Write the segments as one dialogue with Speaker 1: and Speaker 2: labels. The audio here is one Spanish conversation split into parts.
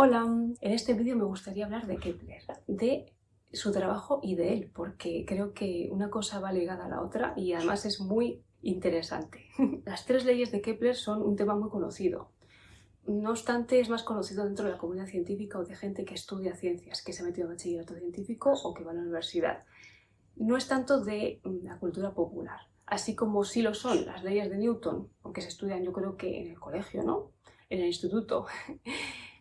Speaker 1: Hola, en este vídeo me gustaría hablar de Kepler, de su trabajo y de él, porque creo que una cosa va ligada a la otra y además es muy interesante. Las tres leyes de Kepler son un tema muy conocido. No obstante, es más conocido dentro de la comunidad científica o de gente que estudia ciencias, que se ha metido en bachillerato científico o que va a la universidad. No es tanto de la cultura popular, así como sí lo son las leyes de Newton, porque se estudian yo creo que en el colegio, ¿no? En el instituto.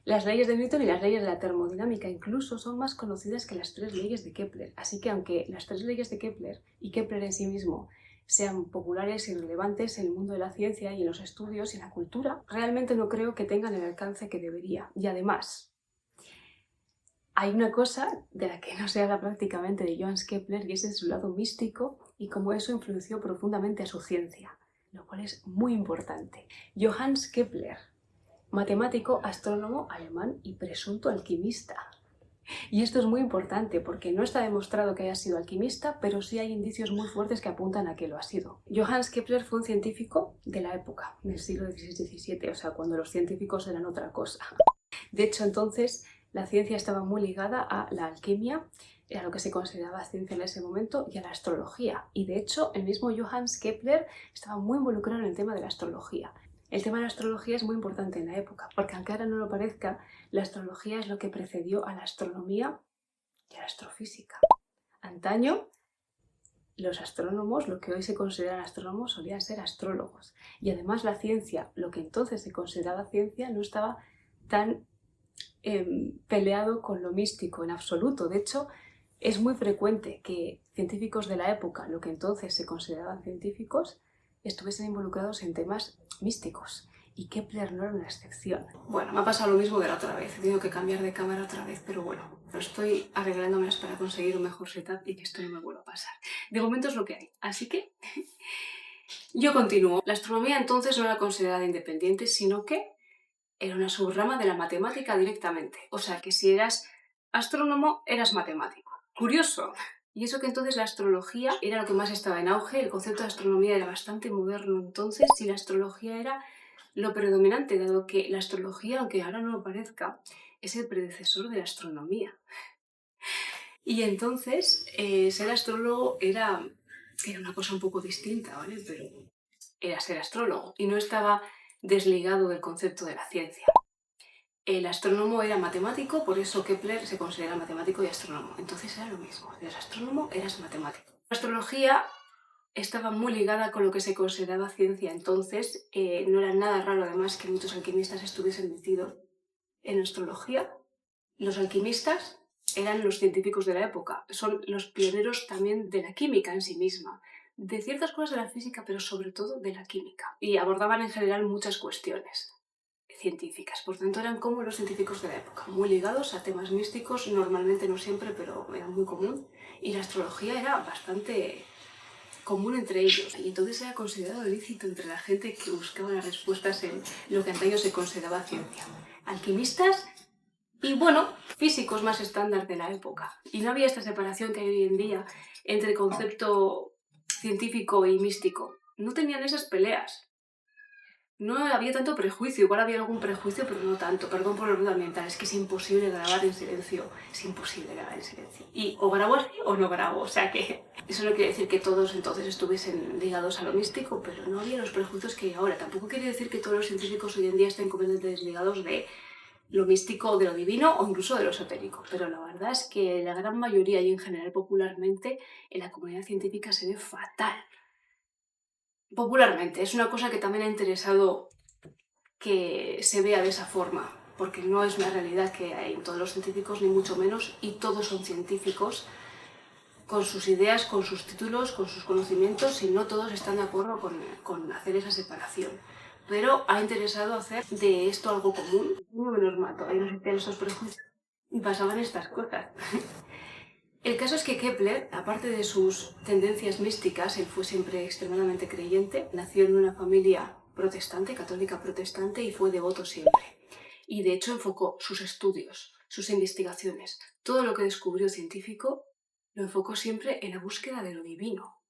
Speaker 1: Las leyes de Newton y las leyes de la termodinámica incluso son más conocidas que las tres leyes de Kepler, así que aunque las tres leyes de Kepler y Kepler en sí mismo sean populares y relevantes en el mundo de la ciencia y en los estudios y en la cultura, realmente no creo que tengan el alcance que debería. Y además, hay una cosa de la que no se habla prácticamente de Johannes Kepler y ese es su lado místico y cómo eso influenció profundamente a su ciencia, lo cual es muy importante. Johannes Kepler, matemático, astrónomo alemán y presunto alquimista. Y esto es muy importante porque no está demostrado que haya sido alquimista, pero sí hay indicios muy fuertes que apuntan a que lo ha sido. Johannes Kepler fue un científico de la época, del siglo XVI-XVII, o sea, cuando los científicos eran otra cosa. De hecho, entonces, la ciencia estaba muy ligada a la alquimia, a lo que se consideraba ciencia en ese momento, y a la astrología. Y de hecho, el mismo Johannes Kepler estaba muy involucrado en el tema de la astrología. El tema de la astrología es muy importante en la época, porque aunque ahora no lo parezca, la astrología es lo que precedió a la astronomía y a la astrofísica. Antaño, los astrónomos, lo que hoy se consideran astrónomos, solían ser astrólogos. Y además la ciencia, lo que entonces se consideraba ciencia, no estaba tan peleado con lo místico en absoluto. De hecho, es muy frecuente que científicos de la época, lo que entonces se consideraban científicos, estuviesen involucrados en temas místicos. Y Kepler no era una excepción. Bueno, me ha pasado lo mismo de la otra vez. He tenido que cambiar de cámara otra vez, pero bueno, lo estoy arreglándomelas para conseguir un mejor setup y que esto no me vuelva a pasar. De momento es lo que hay. Así que yo continúo. La astronomía entonces no era considerada independiente, sino que era una subrama de la matemática directamente. O sea que si eras astrónomo, eras matemático. Curioso. Y eso que entonces la astrología era lo que más estaba en auge, el concepto de astronomía era bastante moderno entonces y la astrología era lo predominante, dado que la astrología, aunque ahora no lo parezca, es el predecesor de la astronomía. Y entonces ser astrólogo era una cosa un poco distinta, ¿vale? Pero era ser astrólogo y no estaba desligado del concepto de la ciencia. El astrónomo era matemático, por eso Kepler se considera matemático y astrónomo. Entonces era lo mismo, eras astrónomo, eras matemático. La astrología estaba muy ligada con lo que se consideraba ciencia entonces, no era nada raro además que muchos alquimistas estuviesen metidos en astrología. Los alquimistas eran los científicos de la época, son los pioneros también de la química en sí misma, de ciertas cosas de la física, pero sobre todo de la química, y abordaban en general muchas cuestiones científicas. Por tanto, eran como los científicos de la época, muy ligados a temas místicos, normalmente no siempre, pero era muy común. Y la astrología era bastante común entre ellos. Y entonces era considerado ilícito entre la gente que buscaba las respuestas en lo que antaño se consideraba ciencia. Alquimistas y, bueno, físicos más estándar de la época. Y no había esta separación que hay hoy en día entre concepto científico y místico. No tenían esas peleas. No había tanto prejuicio, igual había algún prejuicio, pero no tanto. Perdón por el ruido ambiental, es que es imposible grabar en silencio. Es imposible grabar en silencio. Y o grabo así o no grabo, o sea que eso no quiere decir que todos entonces estuviesen ligados a lo místico, pero no había los prejuicios que hay ahora. Tampoco quiere decir que todos los científicos hoy en día estén completamente desligados de lo místico, de lo divino o incluso de lo esotérico. Pero la verdad es que la gran mayoría y en general popularmente en la comunidad científica se ve fatal. Popularmente, es una cosa que también ha interesado que se vea de esa forma, porque no es una realidad que hay en todos los científicos, ni mucho menos, y todos son científicos con sus ideas, con sus títulos, con sus conocimientos, y no todos están de acuerdo con hacer esa separación. Pero ha interesado hacer de esto algo común. Muy menos mal, todavía no existían esos prejuicios y pasaban estas cosas. El caso es que Kepler, aparte de sus tendencias místicas, él fue siempre extremadamente creyente, nació en una familia protestante, católica protestante, y fue devoto siempre. Y de hecho enfocó sus estudios, sus investigaciones, todo lo que descubrió científico, lo enfocó siempre en la búsqueda de lo divino.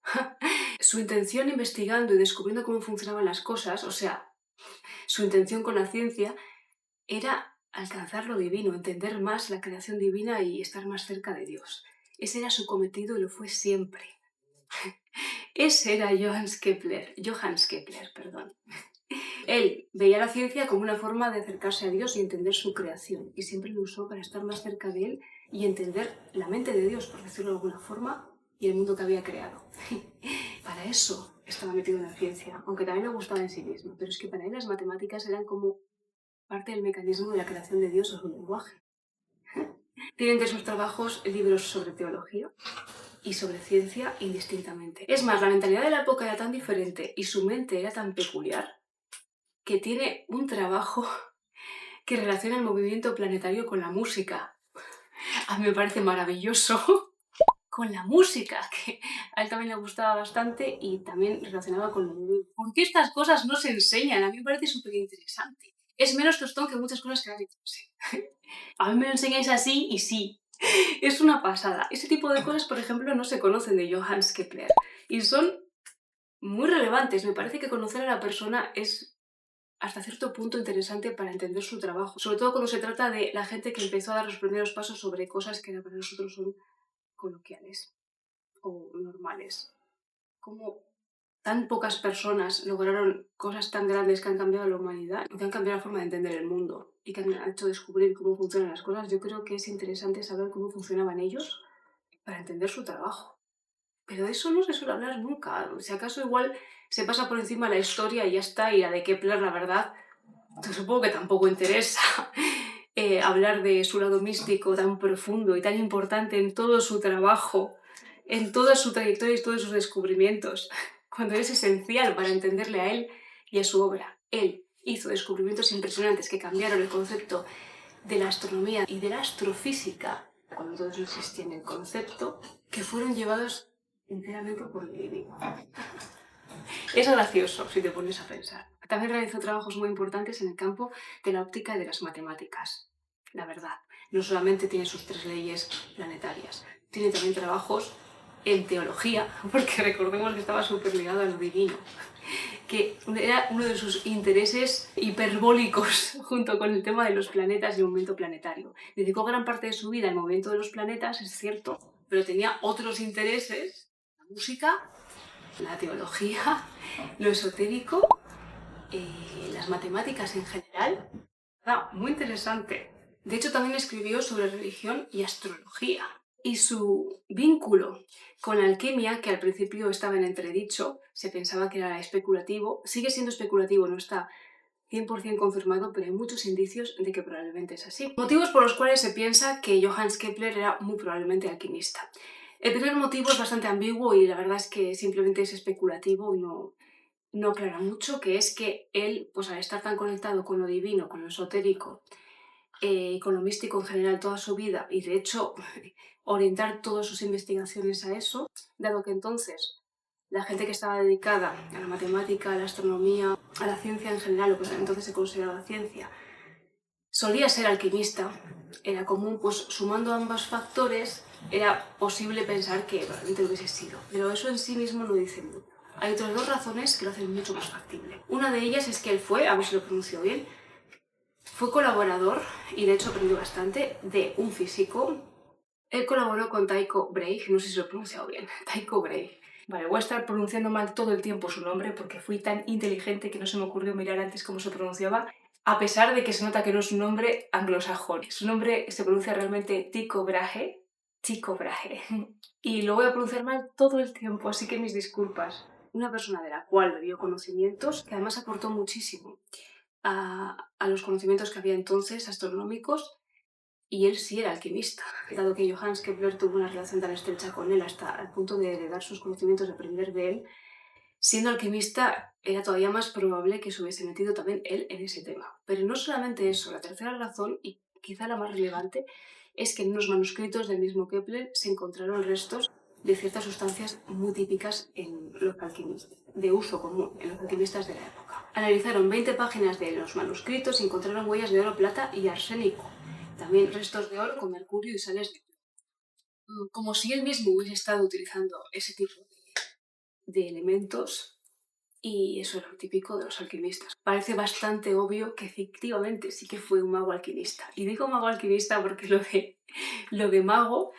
Speaker 1: Su intención investigando y descubriendo cómo funcionaban las cosas, o sea, su intención con la ciencia, era alcanzar lo divino, entender más la creación divina y estar más cerca de Dios. Ese era su cometido y lo fue siempre. Ese era Johannes Kepler, perdón. Él veía la ciencia como una forma de acercarse a Dios y entender su creación, y siempre lo usó para estar más cerca de Él y entender la mente de Dios, por decirlo de alguna forma, y el mundo que había creado. Para eso estaba metido en la ciencia, aunque también le gustaba en sí mismo, pero es que para él las matemáticas eran como parte del mecanismo de la creación de Dios o su lenguaje. Tiene entre sus trabajos libros sobre teología y sobre ciencia indistintamente. Es más, la mentalidad de la época era tan diferente y su mente era tan peculiar que tiene un trabajo que relaciona el movimiento planetario con la música. A mí me parece maravilloso. Con la música, que a él también le gustaba bastante y también relacionaba con lo de... ¿Por qué estas cosas no se enseñan? A mí me parece súper interesante. Es menos tostón que muchas cosas que has dicho. Sí. A mí me lo enseñáis así y sí. Es una pasada. Ese tipo de cosas, por ejemplo, no se conocen de Johannes Kepler y son muy relevantes. Me parece que conocer a la persona es hasta cierto punto interesante para entender su trabajo, sobre todo cuando se trata de la gente que empezó a dar los primeros pasos sobre cosas que para nosotros son coloquiales o normales. Como tan pocas personas lograron cosas tan grandes que han cambiado la humanidad, que han cambiado la forma de entender el mundo y que han hecho descubrir cómo funcionan las cosas. Yo creo que es interesante saber cómo funcionaban ellos para entender su trabajo. Pero de eso no se suele hablar nunca. Si acaso igual se pasa por encima la historia y ya está, y la de Kepler, la verdad, supongo que tampoco interesa hablar de su lado místico tan profundo y tan importante en todo su trabajo, en toda su trayectoria y todos sus descubrimientos, cuando es esencial para entenderle a él y a su obra. Él hizo descubrimientos impresionantes que cambiaron el concepto de la astronomía y de la astrofísica, cuando todos no existían el concepto, que fueron llevados enteramente por el divino. Es gracioso si te pones a pensar. También realizó trabajos muy importantes en el campo de la óptica y de las matemáticas. La verdad, no solamente tiene sus 3 leyes planetarias, tiene también trabajos en teología, porque recordemos que estaba súper ligado a lo divino, que era uno de sus intereses hiperbólicos junto con el tema de los planetas y el movimiento planetario. Dedicó gran parte de su vida al movimiento de los planetas, es cierto, pero tenía otros intereses, la música, la teología, lo esotérico, las matemáticas en general. Muy interesante. De hecho, también escribió sobre religión y astrología. Y su vínculo con la alquimia, que al principio estaba en entredicho, se pensaba que era especulativo, sigue siendo especulativo, no está 100% confirmado, pero hay muchos indicios de que probablemente es así. Motivos por los cuales se piensa que Johannes Kepler era muy probablemente alquimista. El primer motivo es bastante ambiguo y la verdad es que simplemente es especulativo y no aclara mucho, que es que él, pues al estar tan conectado con lo divino, con lo esotérico, con lo místico en general toda su vida, y de hecho orientar todas sus investigaciones a eso, dado que entonces la gente que estaba dedicada a la matemática, a la astronomía, a la ciencia en general, lo que entonces se consideraba ciencia, solía ser alquimista, era común, pues sumando ambos factores, era posible pensar que probablemente lo hubiese sido. Pero eso en sí mismo no dice mucho. Hay otras 2 razones que lo hacen mucho más factible. Una de ellas es que él fue, a ver si lo pronuncio bien, fue colaborador, y de hecho aprendió bastante, de un físico. Él colaboró con Tycho Brahe, no sé si lo he pronunciado bien, Tycho Brahe. Vale, voy a estar pronunciando mal todo el tiempo su nombre porque fui tan inteligente que no se me ocurrió mirar antes cómo se pronunciaba, a pesar de que se nota que no es un nombre anglosajón. Su nombre se pronuncia realmente Tycho Brahe, Tycho Brahe. Y lo voy a pronunciar mal todo el tiempo, así que mis disculpas. Una persona de la cual le dio conocimientos, que además aportó muchísimo a los conocimientos que había entonces astronómicos, y él sí era alquimista, dado que Johannes Kepler tuvo una relación tan estrecha con él hasta el punto de heredar sus conocimientos, de aprender de él. Siendo alquimista, era todavía más probable que se hubiese metido también él en ese tema. Pero no solamente eso, la tercera razón, y quizá la más relevante, es que en unos manuscritos del mismo Kepler se encontraron restos de ciertas sustancias muy típicas en los alquimistas, de uso común en los alquimistas de la época. Analizaron 20 páginas de los manuscritos y encontraron huellas de oro, plata y arsénico. También restos de oro con mercurio y sales de... como si él mismo hubiese estado utilizando ese tipo de elementos Y eso era lo típico de los alquimistas. Parece bastante obvio que efectivamente sí que fue un mago alquimista. Y digo mago alquimista porque lo de mago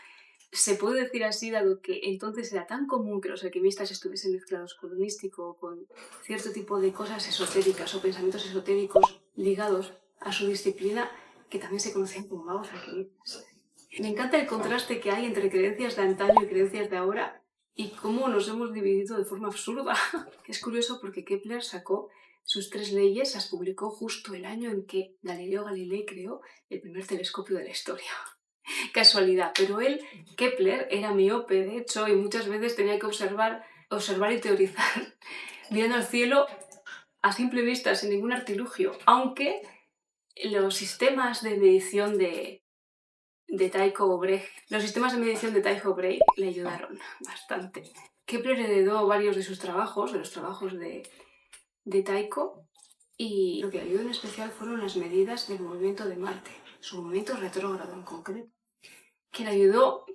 Speaker 1: se puede decir así, dado que entonces era tan común que los alquimistas estuviesen mezclados con lo místico, con cierto tipo de cosas esotéricas o pensamientos esotéricos ligados a su disciplina, que también se conocían como magos alquimistas. Me encanta el contraste que hay entre creencias de antaño y creencias de ahora y cómo nos hemos dividido de forma absurda. Es curioso porque Kepler sacó sus 3 leyes, las publicó justo el año en que Galileo Galilei creó el primer telescopio de la historia. Casualidad, pero él, Kepler, era miope, de hecho, y muchas veces tenía que observar y teorizar viendo al cielo a simple vista, sin ningún artilugio, aunque los sistemas de medición de Tycho Brahe, le ayudaron bastante. Kepler heredó varios de sus trabajos, de los trabajos de Tycho, y lo que ayudó en especial fueron las medidas del movimiento de Marte, su movimiento retrógrado en concreto, que le ayudó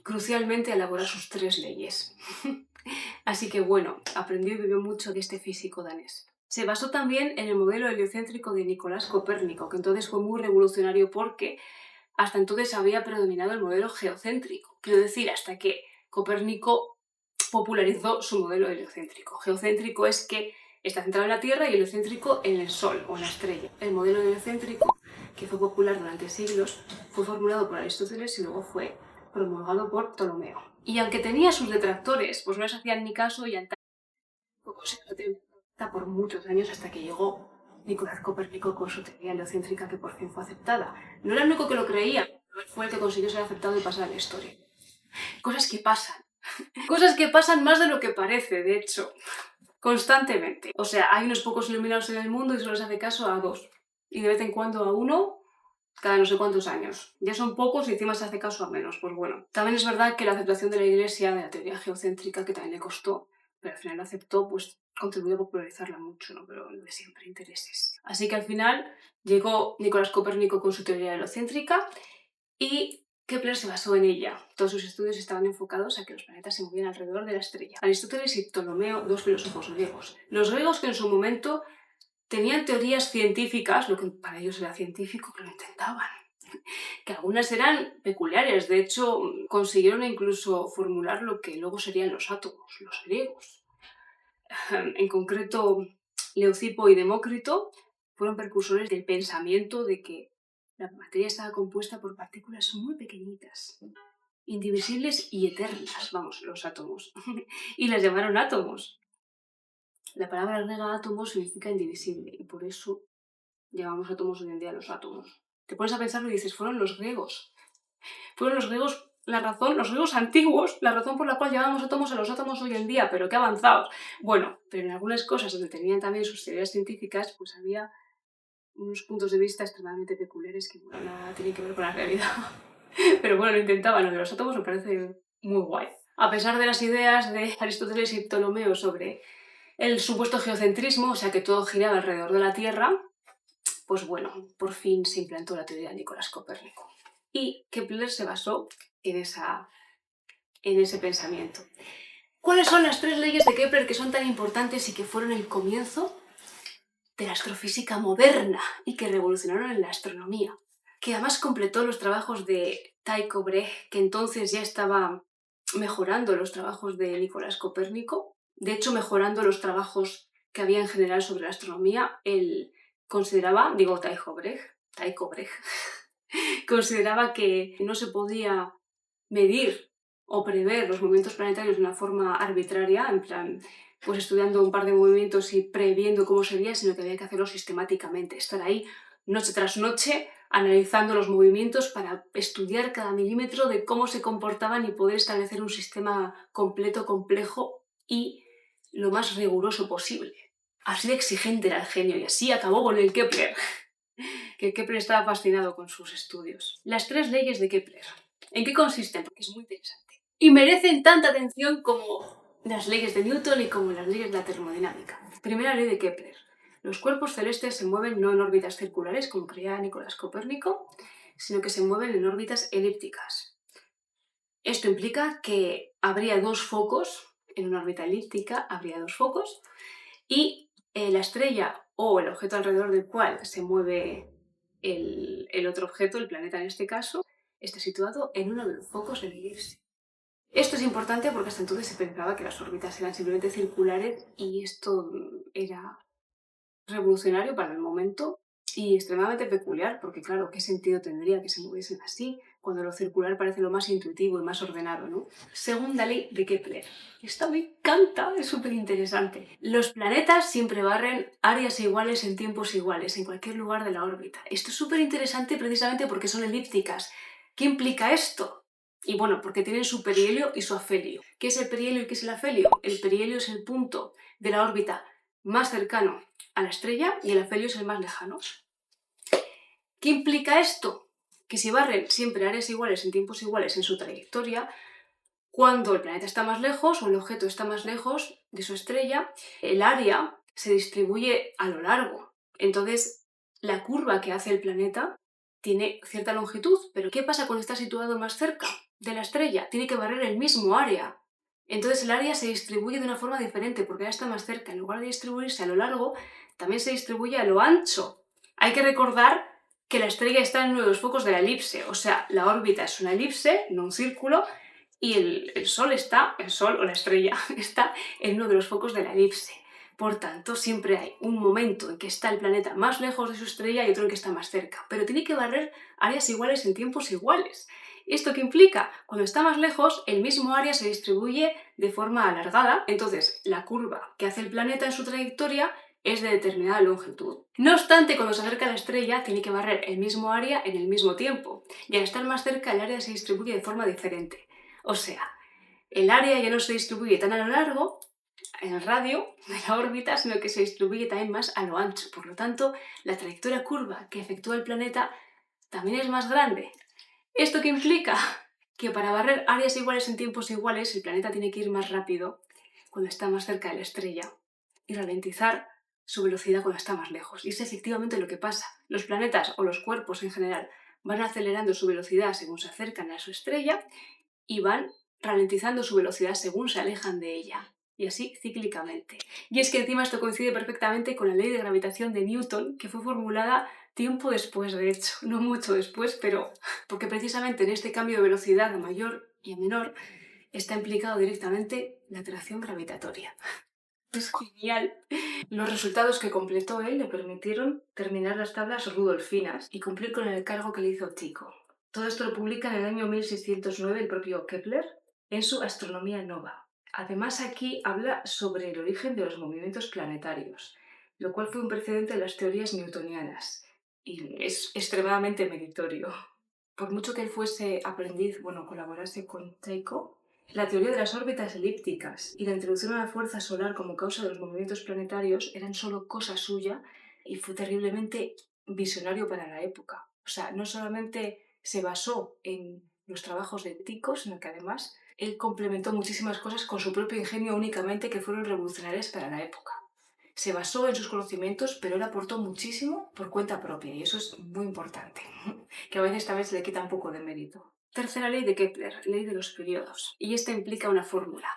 Speaker 1: crucialmente a elaborar sus 3 leyes. Así que bueno, aprendió y vivió mucho de este físico danés. Se basó también en el modelo heliocéntrico de Nicolás Copérnico, que entonces fue muy revolucionario porque hasta entonces había predominado el modelo geocéntrico, quiero decir, hasta que Copérnico popularizó su modelo heliocéntrico. Geocéntrico es que está centrado en la Tierra y heliocéntrico en el Sol o en la estrella. El modelo heliocéntrico, que fue popular durante siglos, fue formulado por Aristóteles y luego fue promulgado por Ptolomeo. Y aunque tenía sus detractores, pues no les hacían ni caso y tampoco se por muchos años hasta que llegó Nicolás Copérnico con su teoría heliocéntrica que por fin fue aceptada. No era el único que lo creía, pero fue el que consiguió ser aceptado y pasar a la historia. Cosas que pasan. Cosas que pasan más de lo que parece, de hecho. Constantemente. O sea, hay unos pocos iluminados en el mundo y solo se hace caso a 2. Y de vez en cuando a 1 cada no sé cuántos años. Ya son pocos y encima se hace caso a menos. Pues bueno. También es verdad que la aceptación de la Iglesia de la teoría geocéntrica, que también le costó, pero al final lo aceptó, pues contribuyó a popularizarla mucho, ¿no? Pero lo de siempre, intereses. Así que al final llegó Nicolás Copérnico con su teoría heliocéntrica y Kepler se basó en ella. Todos sus estudios estaban enfocados a que los planetas se movían alrededor de la estrella. Aristóteles y Ptolomeo, 2 filósofos griegos. Los griegos que en su momento tenían teorías científicas, lo que para ellos era científico, que lo intentaban. Que algunas eran peculiares, de hecho consiguieron incluso formular lo que luego serían los átomos, los griegos. En concreto, Leucipo y Demócrito fueron precursores del pensamiento de que la materia estaba compuesta por partículas muy pequeñitas, indivisibles y eternas, vamos, los átomos, y las llamaron átomos. La palabra griega átomos significa indivisible y por eso llamamos átomos hoy en día los átomos. Te pones a pensarlo y dices, fueron los griegos. Fueron los griegos los griegos antiguos, la razón por la cual llamamos átomos a los átomos hoy en día, pero qué avanzados. Bueno, pero en algunas cosas donde tenían también sus teorías científicas, pues había unos puntos de vista extremadamente peculiares que bueno, nada tienen que ver con la realidad. Pero bueno, lo intentaban, lo de los átomos me parece muy guay. A pesar de las ideas de Aristóteles y Ptolomeo sobre el supuesto geocentrismo, o sea que todo giraba alrededor de la Tierra, pues bueno, por fin se implantó la teoría de Nicolás Copérnico. Y Kepler se basó en ese pensamiento. ¿Cuáles son las 3 leyes de Kepler que son tan importantes y que fueron el comienzo de la astrofísica moderna y que revolucionaron en la astronomía? Que además completó los trabajos de Tycho Brahe, que entonces ya estaba mejorando los trabajos de Nicolás Copérnico, de hecho mejorando los trabajos que había en general sobre la astronomía. Él consideraba, Tycho Brahe, consideraba que no se podía medir o prever los movimientos planetarios de una forma arbitraria, en plan, pues estudiando un par de movimientos y previendo cómo sería, sino que había que hacerlo sistemáticamente, estar ahí noche tras noche analizando los movimientos para estudiar cada milímetro de cómo se comportaban y poder establecer un sistema completo, complejo y lo más riguroso posible. Así de exigente era el genio y así acabó con el Kepler, que Kepler estaba fascinado con sus estudios. Las 3 leyes de Kepler. ¿En qué consisten? Porque es muy interesante. Y merecen tanta atención como las leyes de Newton y como las leyes de la termodinámica. Primera ley de Kepler. Los cuerpos celestes se mueven no en órbitas circulares, como creía Nicolás Copérnico, sino que se mueven en órbitas elípticas. Esto implica que habría 2 focos, en una órbita elíptica habría 2 focos, y la estrella o el objeto alrededor del cual se mueve el otro objeto, el planeta en este caso, está situado en uno de los focos del elipse. Esto es importante porque hasta entonces se pensaba que las órbitas eran simplemente circulares y esto era revolucionario para el momento y extremadamente peculiar, porque claro, ¿qué sentido tendría que se moviesen así cuando lo circular parece lo más intuitivo y más ordenado, ¿no? Segunda ley de Kepler. Esta me encanta, es súper interesante. Los planetas siempre barren áreas iguales en tiempos iguales, en cualquier lugar de la órbita. Esto es súper interesante precisamente porque son elípticas. ¿Qué implica esto? Y bueno, porque tienen su perihelio y su afelio. ¿Qué es el perihelio y qué es el afelio? El perihelio es el punto de la órbita más cercano a la estrella y el afelio es el más lejano. ¿Qué implica esto? Que si barren siempre áreas iguales en tiempos iguales en su trayectoria, cuando el planeta está más lejos o el objeto está más lejos de su estrella, el área se distribuye a lo largo. Entonces, la curva que hace el planeta tiene cierta longitud, pero ¿qué pasa cuando está situado más cerca de la estrella? Tiene que barrer el mismo área. Entonces el área se distribuye de una forma diferente porque ya está más cerca. En lugar de distribuirse a lo largo, también se distribuye a lo ancho. Hay que recordar que la estrella está en uno de los focos de la elipse, o sea, la órbita es una elipse, no un círculo, y el Sol o la estrella está en uno de los focos de la elipse. Por tanto, siempre hay un momento en que está el planeta más lejos de su estrella y otro en que está más cerca, pero tiene que barrer áreas iguales en tiempos iguales. ¿Esto qué implica? Cuando está más lejos, el mismo área se distribuye de forma alargada, entonces la curva que hace el planeta en su trayectoria es de determinada longitud. No obstante, cuando se acerca a la estrella, tiene que barrer el mismo área en el mismo tiempo, y al estar más cerca, el área se distribuye de forma diferente. O sea, el área ya no se distribuye tan a lo largo, en el radio de la órbita, sino que se distribuye también más a lo ancho. Por lo tanto, la trayectoria curva que efectúa el planeta también es más grande. ¿Esto qué implica? Que para barrer áreas iguales en tiempos iguales, el planeta tiene que ir más rápido cuando está más cerca de la estrella y ralentizar su velocidad cuando está más lejos. Y es efectivamente lo que pasa. Los planetas o los cuerpos en general van acelerando su velocidad según se acercan a su estrella y van ralentizando su velocidad según se alejan de ella, y así cíclicamente. Y es que encima esto coincide perfectamente con la ley de gravitación de Newton, que fue formulada tiempo después, de hecho, no mucho después, pero porque precisamente en este cambio de velocidad a mayor y a menor está implicado directamente la atracción gravitatoria. Es genial. Los resultados que completó él le permitieron terminar las tablas rudolfinas y cumplir con el encargo que le hizo Tycho. Todo esto lo publica en el año 1609 el propio Kepler en su Astronomía Nova. Además, aquí habla sobre el origen de los movimientos planetarios, lo cual fue un precedente de las teorías newtonianas y es extremadamente meritorio. Por mucho que él fuese aprendiz, colaborase con Tycho, la teoría de las órbitas elípticas y la introducción de la fuerza solar como causa de los movimientos planetarios eran solo cosa suya y fue terriblemente visionario para la época. O sea, no solamente se basó en los trabajos de Tycho, sino que además él complementó muchísimas cosas con su propio ingenio únicamente que fueron revolucionarias para la época. Se basó en sus conocimientos, pero él aportó muchísimo por cuenta propia y eso es muy importante, que a veces también se le quita un poco de mérito. Tercera ley de Kepler, ley de los periodos, y esta implica una fórmula.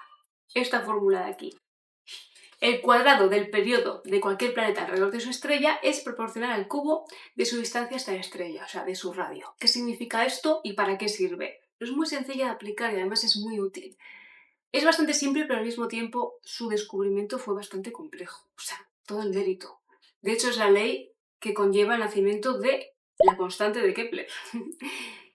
Speaker 1: Esta fórmula de aquí. El cuadrado del periodo de cualquier planeta alrededor de su estrella es proporcional al cubo de su distancia hasta la estrella, o sea, de su radio. ¿Qué significa esto y para qué sirve? Es muy sencilla de aplicar y además es muy útil. Es bastante simple, pero al mismo tiempo su descubrimiento fue bastante complejo. O sea, todo el mérito. De hecho, es la ley que conlleva el nacimiento de la constante de Kepler,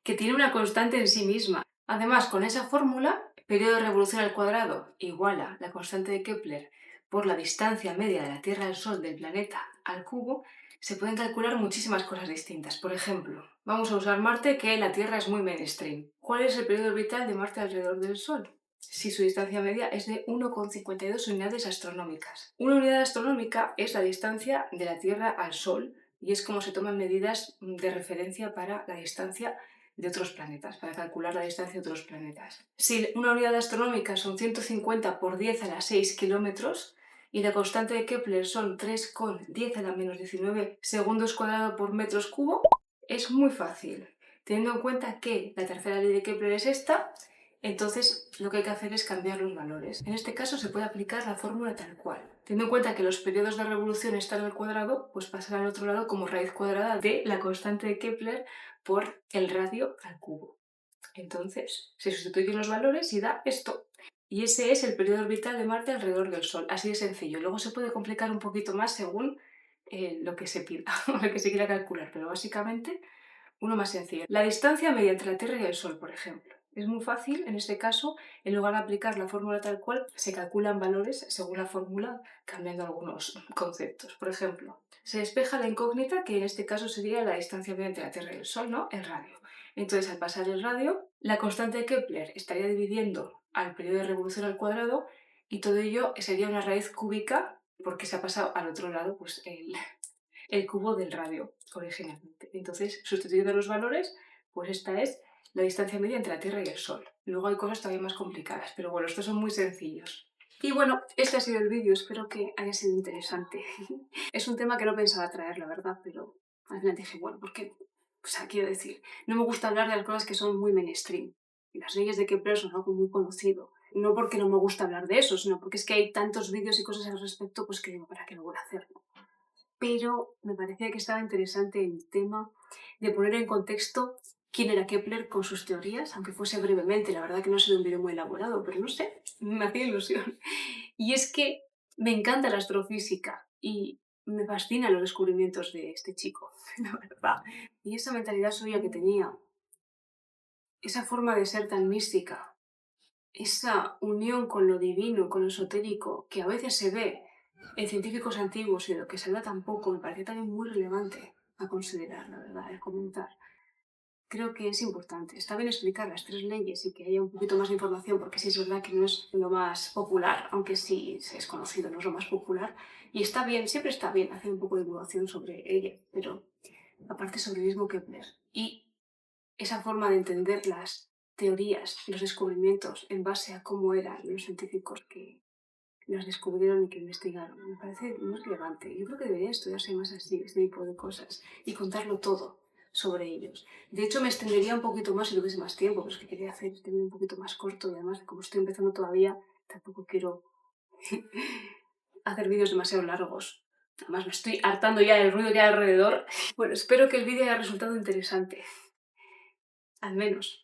Speaker 1: que tiene una constante en sí misma. Además, con esa fórmula, periodo de revolución al cuadrado igual a la constante de Kepler por la distancia media de la Tierra al Sol del planeta al cubo, se pueden calcular muchísimas cosas distintas. Por ejemplo, vamos a usar Marte, que la Tierra es muy mainstream. ¿Cuál es el periodo orbital de Marte alrededor del Sol? Si su distancia media es de 1,52 unidades astronómicas. Una unidad astronómica es la distancia de la Tierra al Sol y es como se toman medidas de referencia para la distancia de otros planetas, para calcular la distancia de otros planetas. Si una unidad astronómica son 150 por 10 a la 6 kilómetros y la constante de Kepler son 3,10 a la menos 19 segundos cuadrados por metros cubo, es muy fácil, teniendo en cuenta que la tercera ley de Kepler es esta Entonces, lo que hay que hacer es cambiar los valores. En este caso se puede aplicar la fórmula tal cual. Teniendo en cuenta que los periodos de revolución están al cuadrado, pues pasar al otro lado como raíz cuadrada de la constante de Kepler por el radio al cubo. Entonces, se sustituyen los valores y da esto. Y ese es el periodo orbital de Marte alrededor del Sol. Así de sencillo. Luego se puede complicar un poquito más según lo que se pida, o lo que se quiera calcular, pero básicamente uno más sencillo. La distancia media entre la Tierra y el Sol, por ejemplo. Es muy fácil, en este caso, en lugar de aplicar la fórmula tal cual, se calculan valores según la fórmula, cambiando algunos conceptos. Por ejemplo, se despeja la incógnita, que en este caso sería la distancia media entre la Tierra y el Sol, ¿no? El radio. Entonces, al pasar el radio, la constante de Kepler estaría dividiendo al periodo de revolución al cuadrado y todo ello sería una raíz cúbica porque se ha pasado al otro lado pues, el cubo del radio originalmente. Entonces, sustituyendo los valores, pues esta es la distancia media entre la Tierra y el Sol. Luego hay cosas todavía más complicadas, pero bueno, estos son muy sencillos. Y bueno, este ha sido el vídeo, espero que haya sido interesante. Es un tema que no pensaba traer, la verdad, pero al final dije, bueno, ¿por qué? O sea, quiero decir, no me gusta hablar de las cosas que son muy mainstream. Y las leyes de Kepler son algo muy conocido. No porque no me gusta hablar de eso, sino porque es que hay tantos vídeos y cosas al respecto, pues que digo, ¿para qué lo voy a hacer? Pero me parecía que estaba interesante el tema de poner en contexto quién era Kepler con sus teorías, aunque fuese brevemente, la verdad que no ha sido un vídeo muy elaborado, pero no sé, me hacía ilusión. Y es que me encanta la astrofísica y me fascinan los descubrimientos de este chico, la verdad. Y esa mentalidad suya que tenía, esa forma de ser tan mística, esa unión con lo divino, con lo esotérico, que a veces se ve en científicos antiguos y de lo que se habla tan poco, me parece también muy relevante a considerar, la verdad, a comentar. Creo que es importante. Está bien explicar las tres leyes y que haya un poquito más de información, porque sí es verdad que no es lo más popular, aunque sí es conocido, no es lo más popular. Y está bien, siempre está bien hacer un poco de divulgación sobre ella, pero aparte sobre el mismo Kepler. Y esa forma de entender las teorías y los descubrimientos en base a cómo eran los científicos que las descubrieron y que investigaron. Me parece muy relevante. Yo creo que debería estudiarse más así, este tipo de cosas, y contarlo todo sobre ellos. De hecho, me extendería un poquito más si tuviese más tiempo, pero es que quería hacer este vídeo un poquito más corto y además, como estoy empezando todavía, tampoco quiero hacer vídeos demasiado largos. Además, me estoy hartando ya del ruido que hay alrededor. Bueno, espero que el vídeo haya resultado interesante. Al menos.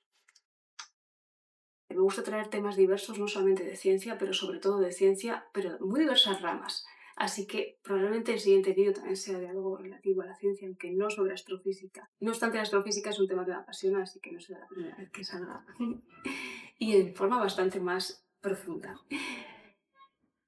Speaker 1: Me gusta traer temas diversos, no solamente de ciencia, pero sobre todo de ciencia, pero muy diversas ramas. Así que probablemente el siguiente vídeo también sea de algo relativo a la ciencia, aunque no sobre astrofísica. No obstante, la astrofísica es un tema que me apasiona, así que no será la primera vez que salga. Y en forma bastante más profunda.